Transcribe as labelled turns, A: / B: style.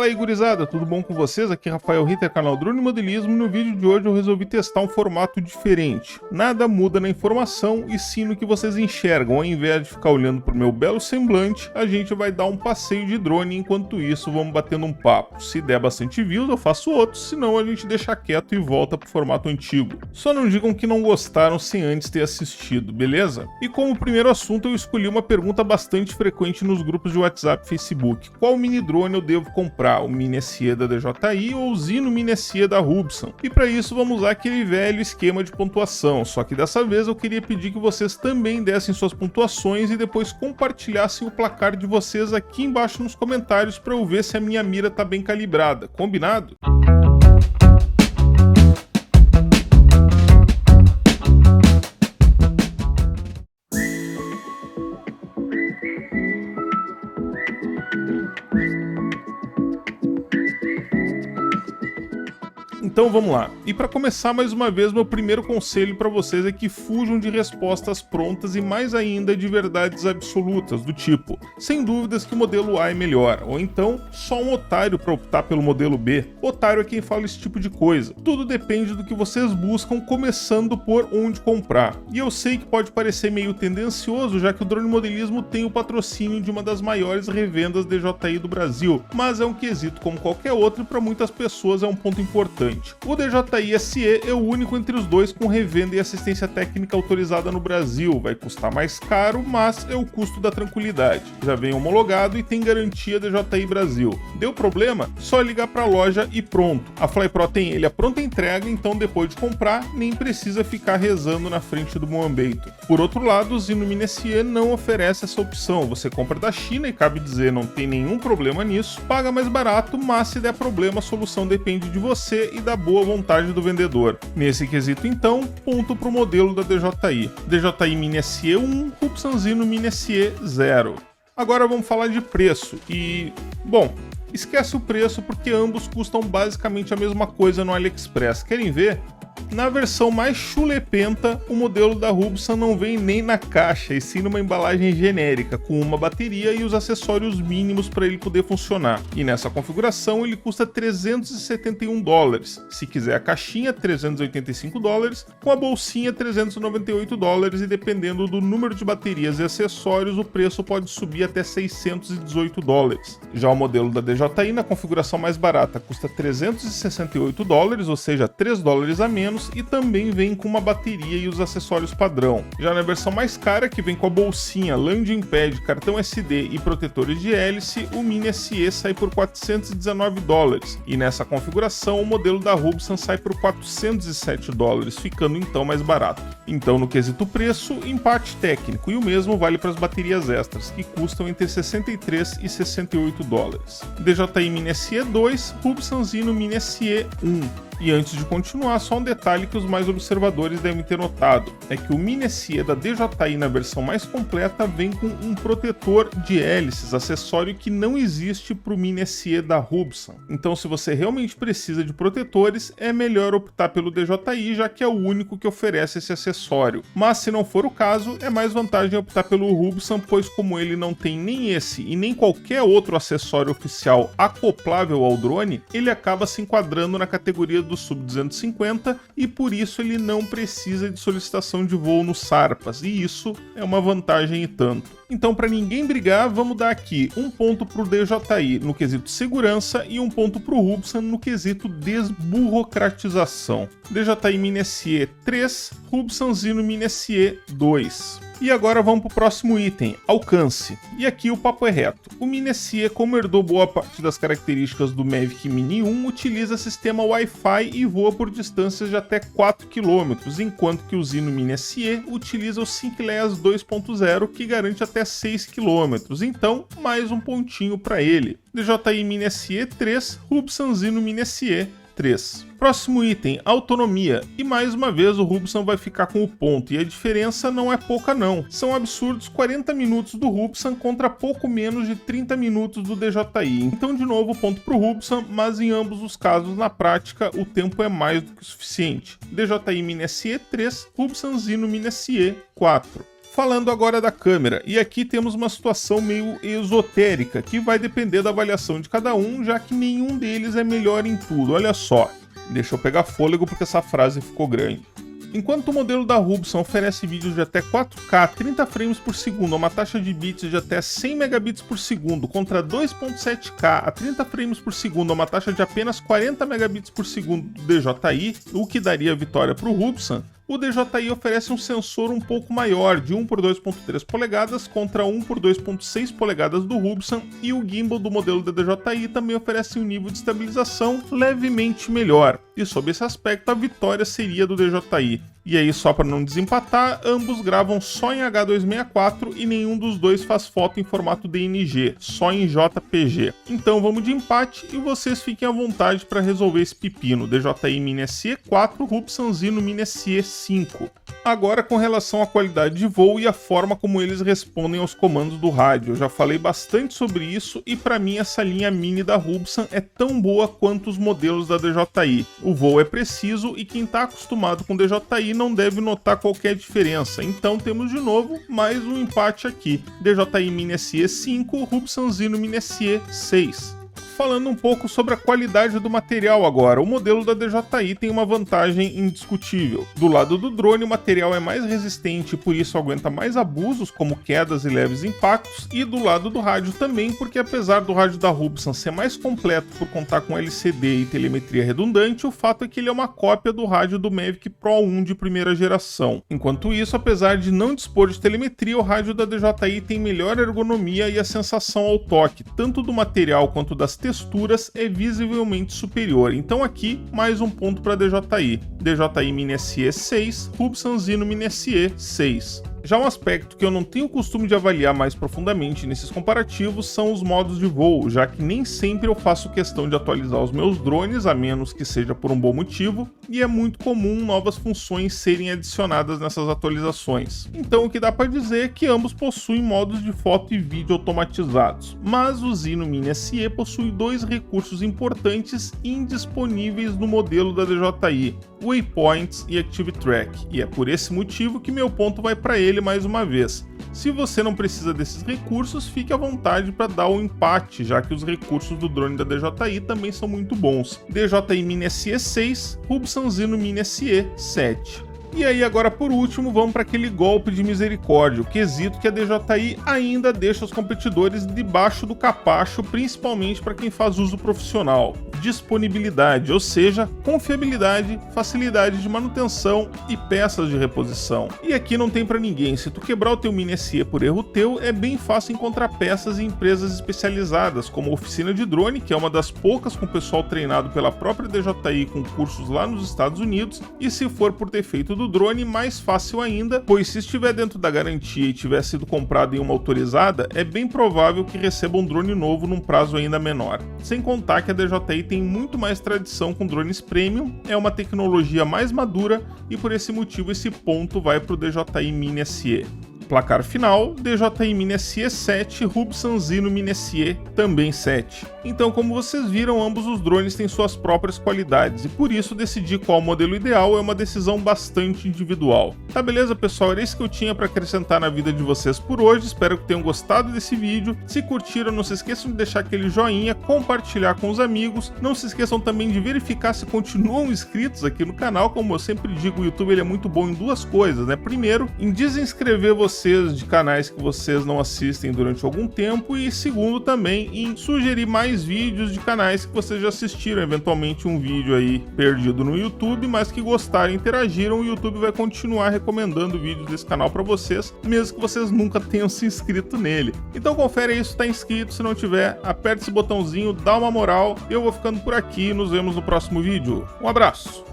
A: Fala aí, gurizada, tudo bom com vocês? Aqui é Rafael Ritter, canal Drone Modelismo, e no vídeo de hoje eu resolvi testar um formato diferente. Nada muda na informação e sim no que vocês enxergam. Ao invés de ficar olhando pro meu belo semblante, a gente vai dar um passeio de drone, enquanto isso vamos batendo um papo. Se der bastante views eu faço outros, senão a gente deixa quieto e volta pro formato antigo. Só não digam que não gostaram sem antes ter assistido, beleza? E como primeiro assunto eu escolhi uma pergunta bastante frequente nos grupos de WhatsApp e Facebook. Qual mini drone eu devo comprar, o Mini SE da DJI ou o Zino Mini SE da Hubsan? E para isso vamos usar aquele velho esquema de pontuação, só que dessa vez eu queria pedir que vocês também dessem suas pontuações e depois compartilhassem o placar de vocês aqui embaixo nos comentários para eu ver se a minha mira tá bem calibrada, combinado? Então vamos lá. E para começar mais uma vez, meu primeiro conselho para vocês é que fujam de respostas prontas e mais ainda de verdades absolutas, do tipo, sem dúvidas que o modelo A é melhor, ou então, só um otário para optar pelo modelo B. Otário é quem fala esse tipo de coisa. Tudo depende do que vocês buscam, começando por onde comprar. E eu sei que pode parecer meio tendencioso, já que o drone modelismo tem o patrocínio de uma das maiores revendas DJI do Brasil, mas é um quesito como qualquer outro e para muitas pessoas é um ponto importante. O DJI SE é o único entre os dois com revenda e assistência técnica autorizada no Brasil. Vai custar mais caro, mas é o custo da tranquilidade. Já vem homologado e tem garantia DJI Brasil. Deu problema? Só ligar para a loja e pronto. A FlyPro tem ele a pronta entrega, então depois de comprar, nem precisa ficar rezando na frente do Moambeito. Por outro lado, o Zino Mini SE não oferece essa opção. Você compra da China e cabe dizer, não tem nenhum problema nisso, paga mais barato, mas se der problema, a solução depende de você e da boa vontade do vendedor. Nesse quesito então, ponto pro modelo da DJI. DJI Mini SE 1, Hubsan Zino Mini SE 0. Agora vamos falar de preço e... bom, esquece o preço porque ambos custam basicamente a mesma coisa no AliExpress. Querem ver? Na versão mais chulepenta, o modelo da Hubsan não vem nem na caixa, e sim numa embalagem genérica, com uma bateria e os acessórios mínimos para ele poder funcionar. E nessa configuração ele custa $371. Se quiser a caixinha, $385, com a bolsinha $398 e dependendo do número de baterias e acessórios, o preço pode subir até $618. Já o modelo da DJI na configuração mais barata custa $368, ou seja, $3 a menos, e também vem com uma bateria e os acessórios padrão. Já na versão mais cara, que vem com a bolsinha, landing pad, cartão SD e protetores de hélice, o Mini SE sai por $419, e nessa configuração o modelo da Hubsan sai por $407, ficando então mais barato. Então no quesito preço, empate técnico, e o mesmo vale para as baterias extras, que custam entre $63 e $68. DJI Mini SE 2, Hubsan Zino Mini SE 1. E antes de continuar, só um detalhe que os mais observadores devem ter notado, é que o Mini SE da DJI na versão mais completa vem com um protetor de hélices, acessório que não existe para o Mini SE da Hubsan. Então se você realmente precisa de protetores, é melhor optar pelo DJI, já que é o único que oferece esse acessório. Mas se não for o caso, é mais vantagem optar pelo Hubsan, pois como ele não tem nem esse e nem qualquer outro acessório oficial acoplável ao drone, ele acaba se enquadrando na categoria do Sub-250 e por isso ele não precisa de solicitação de voo no Sarpas, e isso é uma vantagem e tanto. Então, para ninguém brigar, vamos dar aqui um ponto pro DJI no quesito segurança e um ponto pro Hubsan no quesito desburocratização. DJI Mini SE 3, Hubsan Zino Mini SE 2. E agora vamos para o próximo item, alcance. E aqui o papo é reto. O Mini SE, como herdou boa parte das características do Mavic Mini 1, utiliza sistema Wi-Fi e voa por distâncias de até 4 km, enquanto que o Zino Mini SE utiliza o SyncLEAS 2.0, que garante até 6 km. Então, mais um pontinho para ele. DJI Mini SE 3, Hubsan Zino Mini SE 3. Próximo item, autonomia, e mais uma vez o Hubsan vai ficar com o ponto, e a diferença não é pouca não, são absurdos 40 minutos do Hubsan contra pouco menos de 30 minutos do DJI, então de novo ponto para o Hubsan, mas em ambos os casos na prática o tempo é mais do que suficiente. DJI Mini SE 3, Hubsan Zino Mini SE 4. Falando agora da câmera, e aqui temos uma situação meio esotérica, que vai depender da avaliação de cada um, já que nenhum deles é melhor em tudo. Olha só, deixa eu pegar fôlego porque essa frase ficou grande. Enquanto o modelo da Robson oferece vídeos de até 4K 30 frames por segundo a uma taxa de bits de até 100 megabits por segundo contra 2.7K a 30 frames por segundo a uma taxa de apenas 40 megabits por segundo do DJI, o que daria vitória para o Robson, o DJI oferece um sensor um pouco maior, de 1 por 2.3 polegadas contra 1 por 2.6 polegadas do Robson, e o gimbal do modelo da DJI também oferece um nível de estabilização levemente melhor, e sob esse aspecto a vitória seria do DJI. E aí, só para não desempatar, ambos gravam só em H264 e nenhum dos dois faz foto em formato DNG, só em JPG. Então vamos de empate e vocês fiquem à vontade para resolver esse pepino. DJI Mini SE 4, Robson Zino Mini SE 5. Agora com relação à qualidade de voo e a forma como eles respondem aos comandos do rádio. Eu já falei bastante sobre isso e para mim essa linha Mini da Robson é tão boa quanto os modelos da DJI. O voo é preciso e quem está acostumado com DJI não deve notar qualquer diferença, então temos de novo mais um empate aqui. DJI Mini SE 5, Robson Zino Mini SE 6. Falando um pouco sobre a qualidade do material agora, o modelo da DJI tem uma vantagem indiscutível. Do lado do drone, o material é mais resistente e por isso aguenta mais abusos, como quedas e leves impactos, e do lado do rádio também, porque apesar do rádio da Robson ser mais completo por contar com LCD e telemetria redundante, o fato é que ele é uma cópia do rádio do Mavic Pro 1 de primeira geração. Enquanto isso, apesar de não dispor de telemetria, o rádio da DJI tem melhor ergonomia e a sensação ao toque, tanto do material quanto das texturas é visivelmente superior. Então aqui, mais um ponto para DJI. DJI Mini SE 6, Robson Zino Mini SE 6. Já um aspecto que eu não tenho o costume de avaliar mais profundamente nesses comparativos são os modos de voo, já que nem sempre eu faço questão de atualizar os meus drones, a menos que seja por um bom motivo, e é muito comum novas funções serem adicionadas nessas atualizações. Então o que dá para dizer é que ambos possuem modos de foto e vídeo automatizados, mas o Zino Mini SE possui dois recursos importantes indisponíveis no modelo da DJI, Waypoints e Active Track, e é por esse motivo que meu ponto vai para ele mais uma vez. Se você não precisa desses recursos, fique à vontade para dar o empate, já que os recursos do drone da DJI também são muito bons. DJI Mini SE 6, Robson Zino Mini SE 7. E aí agora por último vamos para aquele golpe de misericórdia, o quesito que a DJI ainda deixa os competidores debaixo do capacho, principalmente para quem faz uso profissional. Disponibilidade, ou seja, confiabilidade, facilidade de manutenção e peças de reposição. E aqui não tem para ninguém, se tu quebrar o teu Mini SE por erro teu, é bem fácil encontrar peças em empresas especializadas, como Oficina de Drone, que é uma das poucas com pessoal treinado pela própria DJI com cursos lá nos Estados Unidos, e se for por defeito do drone, mais fácil ainda, pois se estiver dentro da garantia e tiver sido comprado em uma autorizada, é bem provável que receba um drone novo num prazo ainda menor. Sem contar que a DJI tem muito mais tradição com drones premium, é uma tecnologia mais madura e por esse motivo esse ponto vai para o DJI Mini SE. Placar final, DJI Mini SE 7, Robson Zino Mini SE também 7. Então, como vocês viram, ambos os drones têm suas próprias qualidades e por isso decidir qual modelo ideal é uma decisão bastante individual. Tá beleza, pessoal? Era isso que eu tinha para acrescentar na vida de vocês por hoje, espero que tenham gostado desse vídeo. Se curtiram, não se esqueçam de deixar aquele joinha, compartilhar com os amigos, não se esqueçam também de verificar se continuam inscritos aqui no canal. Como eu sempre digo, o YouTube ele é muito bom em duas coisas, né? Primeiro, em desinscrever vocês de canais que vocês não assistem durante algum tempo, e segundo também em sugerir mais vídeos de canais que vocês já assistiram, eventualmente um vídeo aí perdido no YouTube, mas que gostaram e interagiram, o YouTube vai continuar recomendando vídeos desse canal para vocês, mesmo que vocês nunca tenham se inscrito nele. Então confere aí se está inscrito, se não tiver, aperta esse botãozinho, dá uma moral, eu vou ficando por aqui, nos vemos no próximo vídeo. Um abraço!